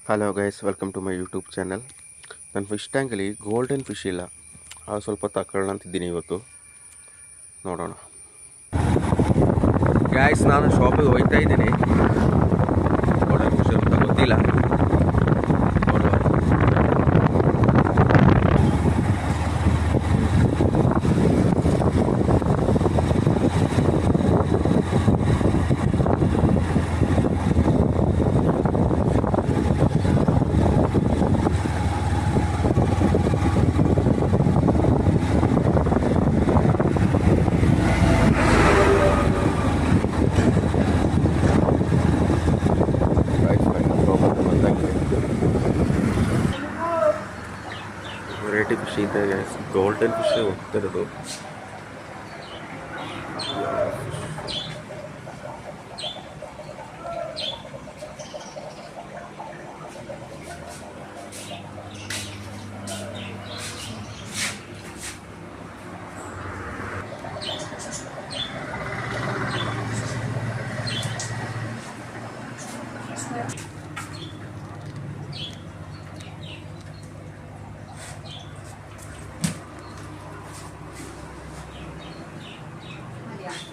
Hello guys, welcome to my YouTube channel. ನನ್ನ fish ಟ್ಯಾಂಕಲ್ಲಿ golden fish ಇಲ್ಲ, ಅದು ಸ್ವಲ್ಪ ತಗೊಳ್ಳೋಣ ಅಂತಿದ್ದೀನಿ ಇವತ್ತು. ನೋಡೋಣ ಗೈಸ್, ನಾನು ಶಾಪಿಗೆ ಹೋಗ್ತಾ ಇದ್ದೀನಿ. ಗೋಲ್ಡನ್ ಫಿಶ್ ಅಂತ ಗೊತ್ತಿಲ್ಲ, ನೋಡುವ. ವೆರೈಟಿ ಫಿಶ್ ಇದೆ ಗೈಸ್, ಗೋಲ್ಡನ್ ಫಿಶ್ ಹೋಗ್ತಿರೋದು.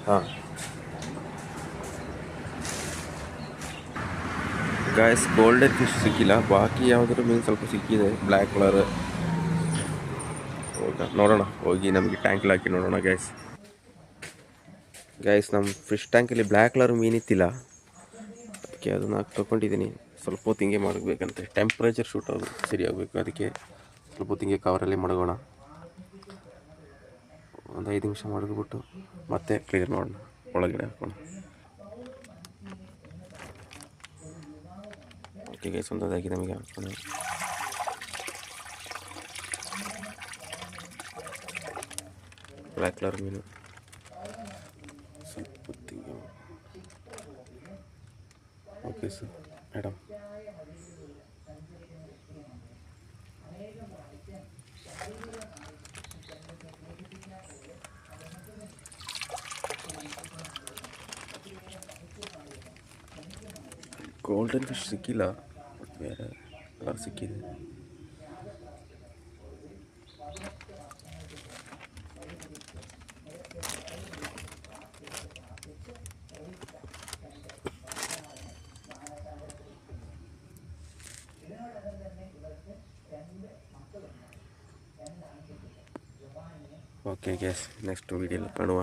ಹಾಂ ಗಾಯ್ಸ್, ಗೋಲ್ಡನ್ ಫಿಶ್ ಸಿಕ್ಕಿಲ್ಲ. ಬಾಕಿ ಯಾವುದಾದ್ರು ಮೀನು ಸ್ವಲ್ಪ ಸಿಕ್ಕಿದೆ, ಬ್ಲ್ಯಾಕ್ ಕಲರ್. ನೋಡೋಣ, ಹೋಗಿ ನಮಗೆ ಟ್ಯಾಂಕಲ್ಲಿ ಹಾಕಿ ನೋಡೋಣ ಗೈಸ್. ನಮ್ಮ ಫಿಶ್ ಟ್ಯಾಂಕಲ್ಲಿ ಬ್ಲ್ಯಾಕ್ ಕಲರ್ ಮೀನಿತ್ತಿಲ್ಲ, ಅದಕ್ಕೆ ಅದನ್ನು ತೊಗೊಂಡಿದ್ದೀನಿ. ಸ್ವಲ್ಪ ಹೊತ್ತು ಹಿಂಗೆ ಮಾಡಬೇಕಂತೆ, ಟೆಂಪ್ರೇಚರ್ ಶೂಟ್ ಆಗೋದು ಸರಿಯಾಗಬೇಕು. ಅದಕ್ಕೆ ಸ್ವಲ್ಪ ಹೊತ್ತು ಹಿಂಗೆ ಕವರಲ್ಲಿ ಮಡಗೋಣ. ಒಂದು 5 ನಿಮಿಷ ಮಡಗಿಬಿಟ್ಟು ಮತ್ತೆ ಕ್ಲಿಯರ್ ಮಾಡೋಣ, ಒಳಗಡೆ ಹಾಕೋಣ. ಓಕೆ ಗೈಸ್, ಒಂದಾಗಿ ನಮಗೆ ಹಾಕೋಣ. ಬ್ಲ್ಯಾಕ್ ಕಲರ್ ಮೀನು ಸ್ವಲ್ಪ ಹೊತ್ತಿಗೆ. Okay sir, madam. Golden fish ಸಿಕ್ಕಿಲ್ಲ, ಬಟ್ ಬೇರೆ ಎಲ್ಲ ಸಿಕ್ಕಿದೆ. ಓಕೆ ಗ್ಯಾಸ್, ನೆಕ್ಸ್ಟ್ ವೀಡಿಯೋಲಿ ಕಾಣುವ.